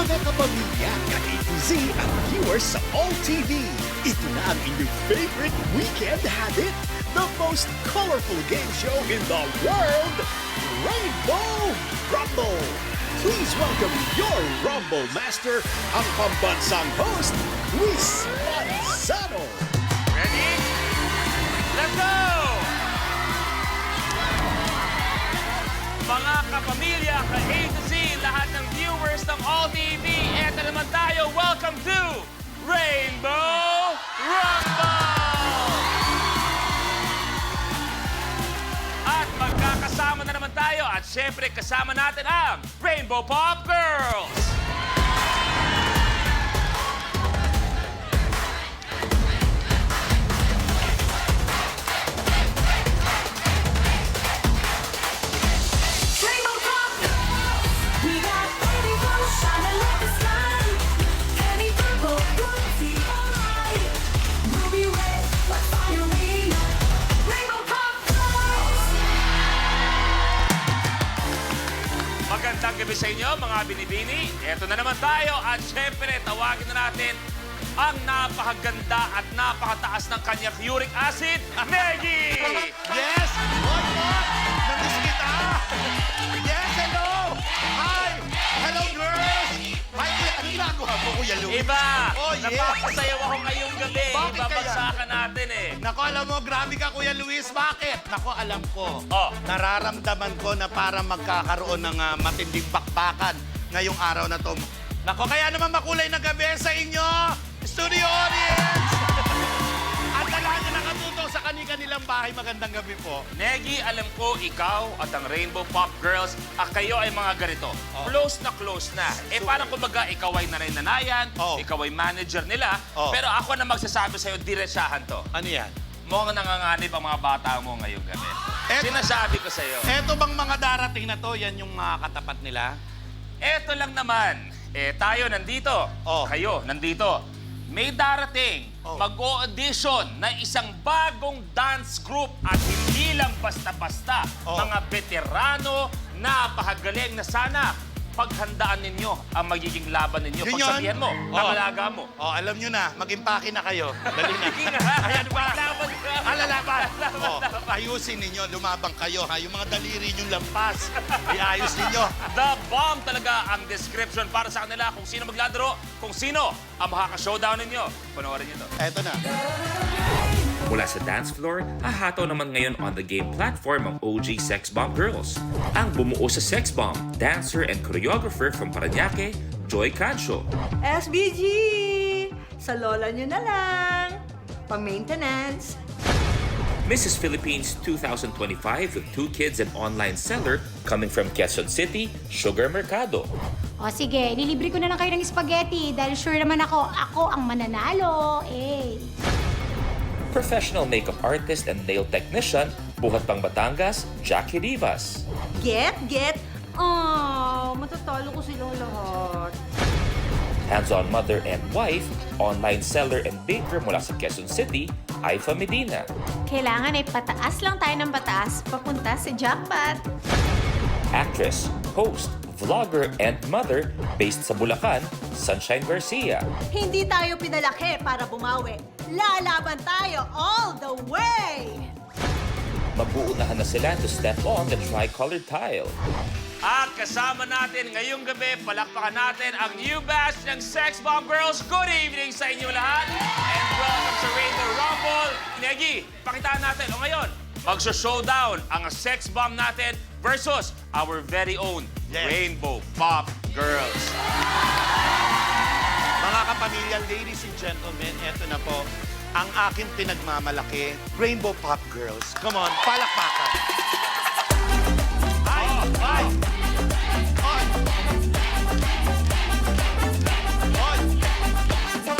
Mga kapamilya, ka-A to Z at viewers sa All TV. Ito na ang inyong favorite weekend habit. The most colorful game show in the world, Rainbow Rumble. Please welcome your Rumble Master, ang pambansang host, Luis Manzano. Ready? Let's go! Mga kapamilya, ka-A to Z, lahat ng viewers ng All TV, eto naman tayo, welcome to Rainbow Rumble! At magkakasama na naman tayo at syempre kasama natin ang Rainbow Pop Girls! Rainbow Pop Girls, we got baby girls shining like the sun. Penny purple, rosy, alright. Ruby red, like fire rain. Rainbow Pop Girls. Magandang gabi sa inyo, mga binibini. Eto na naman tayo at syempre tawagin na natin ang napakaganda at napakataas ng kanyang uric acid, Meggy! Yes! What? Nandis kita! Yes, hello! Hi! Hello, girls! Hi, ano ginagawa mo, Kuya Louie? Iba! Oh, yes! Napapasayaw ako ngayong gabi. Bakit kaya? Babagsakan natin eh. Nako, alam mo, grabe ka, Kuya Luis. Bakit? Nako, alam ko. Oh. Nararamdaman ko na para magkakaroon ng matinding bakbakan ngayong araw na to. Nako, kaya naman makulay na gabi sa inyo, studio audience! At sa lahat na nakatutok sa kanilang bahay, magandang gabi po. Meggy, alam ko, ikaw at ang Rainbow Pop Girls, kayo ay mga ganito. Oh. Close na close na. Eh, parang kumbaga, ikaw ay nanay-nanayan, Oh. ikaw ay manager nila, Oh. pero ako na magsasabi sa'yo, diretsahan to. Ano yan? Mukhang nanganganib ang mga bata mo ngayong gabi. Sinasabi ko sa'yo. Eto bang mga darating na to, yan yung katapat nila? Eto lang naman, tayo nandito, Oh. kayo nandito. May darating, Oh. mag-o-audition na isang bagong dance group at hindi lang basta-basta. Oh. Mga veterano, napakagaling na sana paghandaan ninyo ang magiging laban ninyo. Yun yun? Pagsabihan mo, Oh. pangalaga mo. Oh, alam nyo na, mag-impake na kayo. Dali na. Sige nga. Ayan ba? Laban ka. Alalaban. Laban, Oh, laban. ayusin ninyo, lumabang kayo ha. Yung mga daliri nyong lampas, iayos ninyo. The Bomb talaga ang description para sa kanila kung sino maglalaro, kung sino ang makaka-showdown ninyo. Panoorin nyo to. Eto na. Mula sa dance floor, hahataw naman ngayon on the game platform ang OG Sex Bomb Girls. Ang bumuo sa Sex Bomb, dancer and choreographer from Parañaque, Joy Cancio. SBG! Sa lola nyo na lang. Pa-maintenance. Mrs. Philippines 2025 with 2 kids and online seller coming from Quezon City, Sugar Mercado. O sige, lilibre ko na lang kayo ng spaghetti dahil sure naman ako ang mananalo. Eh. Professional makeup artist and nail technician, Buhat Pang Batangas, Jackie Rivas. Get? Oh, matatalo ko silang lahat. Hands-on mother and wife, online seller and baker mula sa Quezon City, Aifa Medina. Kailangan ay pataas lang tayo ng pataas papunta sa jackpot. Actress, host, vlogger, and mother based sa Bulacan, Sunshine Garcia. Hindi tayo pinalaki para bumawi. Lalaban tayo all the way! Mag-uunahan na sila to step on the tri-colored tile. At kasama natin ngayong gabi, palakpakan natin ang new batch ng Sex Bomb Girls. Good evening sa inyo lahat. And welcome sa Rainbow Rumble. Inegi, pakitaan natin. O ngayon, magso-showdown ang Sex Bomb natin versus our very own Yes. Rainbow Pop Girls. Mga kapamilya, ladies and gentlemen, eto na po ang aking pinagmamalaki, Rainbow Pop Girls. Come on, palakpakan. Ay! Ay! Ay! Ay! Ay!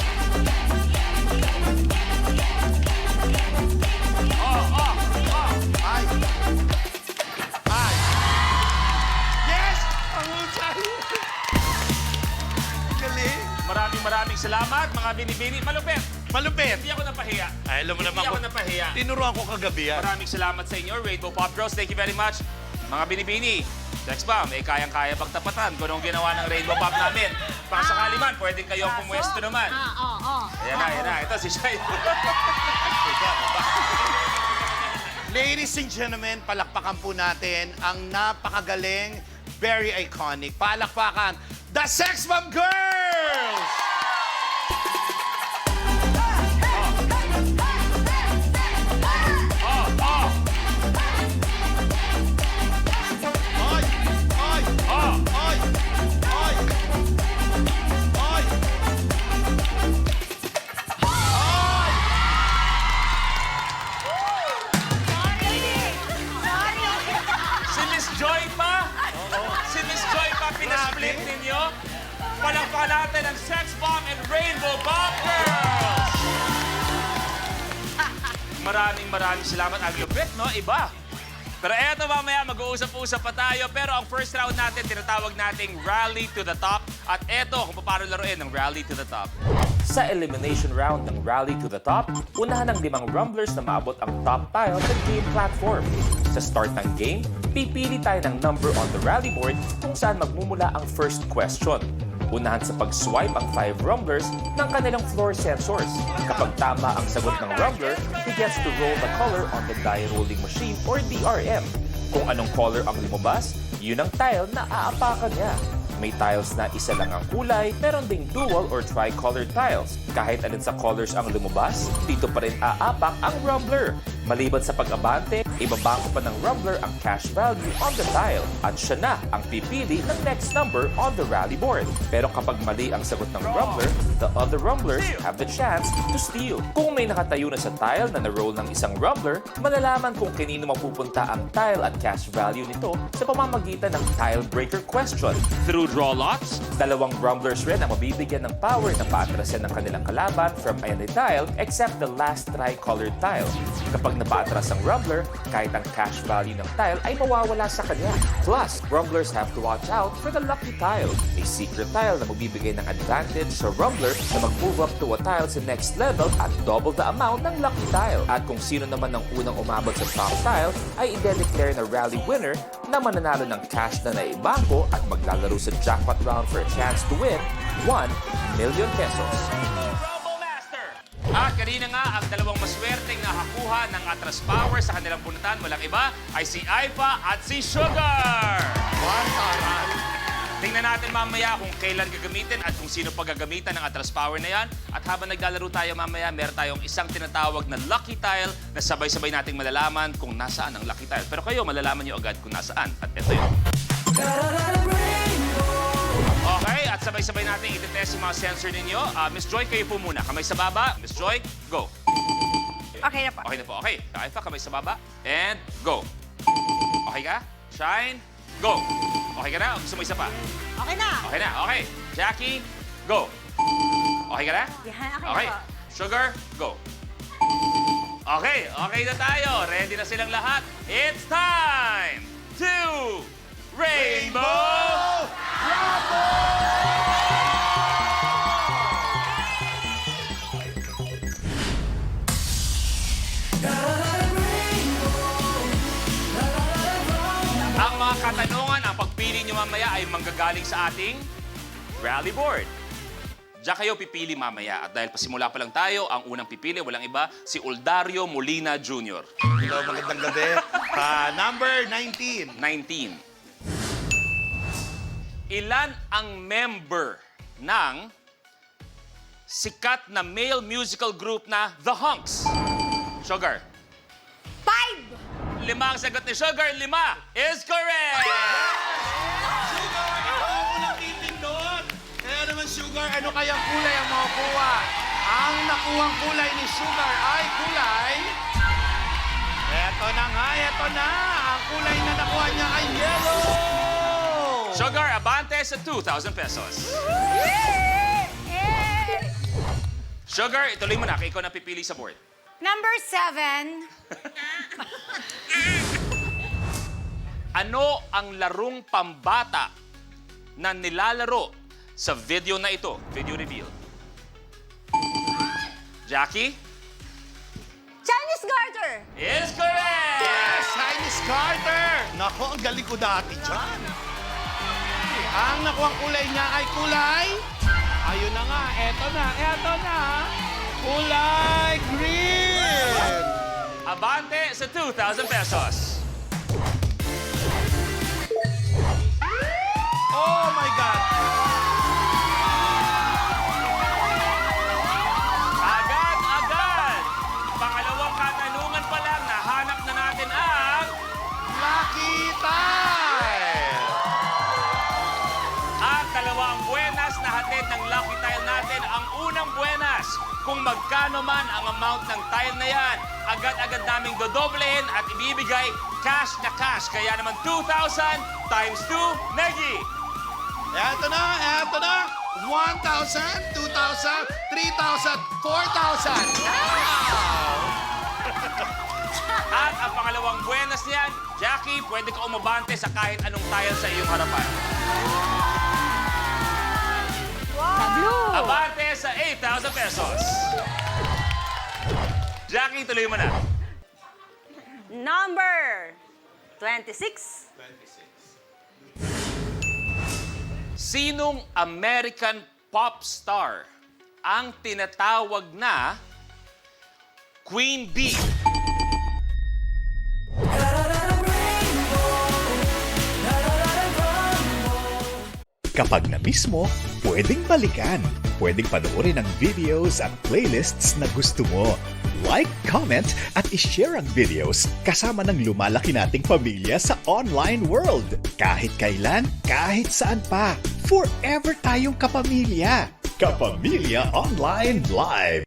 Ay! Yes! Ang husay! Galing! Maraming salamat, mga binibini. Malupit. Malupit! Hindi ako napahiya. Ay, alam mo naman Hindi ako ko- napahiya. Tinuruan ko kagabi yan. Maraming salamat sa inyo, Rainbow Pop Girls. Thank you very much. Mga binibini, Sex Bomb, kayang-kaya pagtapatan kung anong ginawa ng Rainbow Pop namin. Para sakali man, pwede kayong pumwesto naman. Ayan na. Ito si Shai. Ladies and gentlemen, palakpakan po natin ang napakagaling, very iconic, palakpakan, the Sex Bomb Girls! Oy! Oy! Oy! Oy! Oy! Si Miss Joy pa? Si Miss Joy pa pinasplit ninyo? Palakpakan natin ang Sex Bomb and Rainbow Pop Girls! Maraming salamat. Ang lupit, no? Iba. Pero eto mamaya, mag-uusap-usap pa tayo. Pero ang first round natin, tinatawag nating Rally to the Top. At eto, kung paano laruin ng Rally to the Top. Sa elimination round ng Rally to the Top, unahan ng 5 rumblers na maabot ang top tile sa game platform. Sa start ng game, pipili tayo ng number on the rally board kung saan magmumula ang first question. Unahan sa pag-swipe ang 5 rumblers ng kanilang floor sensors. Kapag tama ang sagot ng rumbler, he gets to roll the color on the die rolling machine or DRM. Kung anong color ang lumabas, yun ang tile na aapakan niya. May tiles na isa lang ang kulay, meron ding dual or tri-colored tiles. Kahit alin sa colors ang lumabas, dito pa rin aapak ang rumbler. Maliban sa pag-abante, ibabangko pa ng rumbler ang cash value on the tile at siya na ang pipili ng next number on the rally board. Pero kapag mali ang sagot ng rumbler, the other rumblers have the chance to steal. Kung may nakatayo na sa tile na na-roll ng isang rumbler, malalaman kung kanino mapupunta ang tile at cash value nito sa pamamagitan ng tile breaker question. Through draw lots, 2 rumblers rin ang mabibigyan ng power na paatrasin ng kanilang kalaban from any tile except the last tri-colored tile. Kapag napaatras ang rumbler, kahit ang cash value ng tile ay mawawala sa kanya. Plus, rumblers have to watch out for the lucky tile, a secret tile na magbibigay ng advantage sa rumbler na mag-move up to a tile sa next level at double the amount ng lucky tile. At kung sino naman ang unang umabot sa top tile ay i-declare na rally winner na mananalo ng cash na naibangko at maglalaro sa jackpot round for a chance to win 1 million pesos. Rumble Master! At kanina nga, ang dalawang maswerteng nakakuha ng Atras Power sa kanilang punutan, walang iba, ay si Aifa at si Sugar! Tingnan natin mamaya kung kailan gagamitin at kung sino paggagamitan ng Atras Power na yan. At habang naglalaro tayo mamaya, meron tayong isang tinatawag na lucky tile na sabay-sabay nating malalaman kung nasaan ang lucky tile. Pero kayo, malalaman nyo agad kung nasaan. At ito yun. Okay, at sabay-sabay natin itetest yung mga sensor ninyo. Miss Joy, kayo po muna. Kamay sa baba. Miss Joy, go. Okay na po. Okay na po. Okay, Aifa, kamay sa baba. And go. Okay ka? Shine, go. Okay ka na? O gusto mo isa pa? Okay na. Okay na, okay. Jackie, go. Okay ka na? Yan, okay Okay. na po. Sugar, go. Okay, okay na tayo. Ready na silang lahat. It's time to Rainbow! Ang mga katanungan, ang pagpili nyo mamaya ay manggagaling sa ating rally board. Diyan kayo pipili mamaya. At dahil pasimula pa lang tayo, ang unang pipili, walang iba, si Uldario Molina Jr. Hello, magandang gabi. Number 19. 19. Ilan ang member ng sikat na male musical group na The Hunks? Sugar. 5! 5 ang sagot ni Sugar. 5 is correct! Sugar, ikaw ang unang titig doon. Kaya naman, Sugar, ano kayang kulay ang makukuha? Ang nakuhang kulay ni Sugar ay kulay... Eto na nga, eto na. Ang kulay na nakuha niya ay yellow! Sugar, abante sa 2,000 pesos. Sugar, ituloy mo na. Ikaw na pipili sa board. Number 7. Ano ang larong pambata na nilalaro sa video na ito? Video reveal. Jackie? Chinese garter. Is correct! Yes, Chinese Carter! No, Nako, ang galing ko dati dyan. Ang nakuha kulay niya ay kulay... Ayun na nga, eto na. Kulay green! Abante sa 2,000 pesos. Oh my God! Agad! Pangalawang katanungan pa lang, nahanap na natin ang... Lucky Tile! At dalawang buenas na hatid ng Lucky Tile natin. Ang unang buenas, kung magkano man ang amount ng tile na yan, agad-agad naming dodoblehin at ibibigay cash na cash. Kaya naman 2,000 times 2, Negi! Eto na. 1,000, 2,000, 3,000, 4,000. At ang pangalawang buenas niyan, Jackie, pwede ka umabante sa kahit anong tile sa iyong harapan. Abante sa 8,000 pesos. Jackie, tuloy mo na. Number 26. Sinong American pop star ang tinatawag na Queen Bee? Kapag na-miss mo, pwedeng balikan. Pwedeng panoorin ang videos at playlists na gusto mo. Like, comment, at ishare ang videos kasama ng lumalaki nating pamilya sa online world. Kahit kailan, kahit saan pa. Forever tayong kapamilya. Kapamilya Online Live.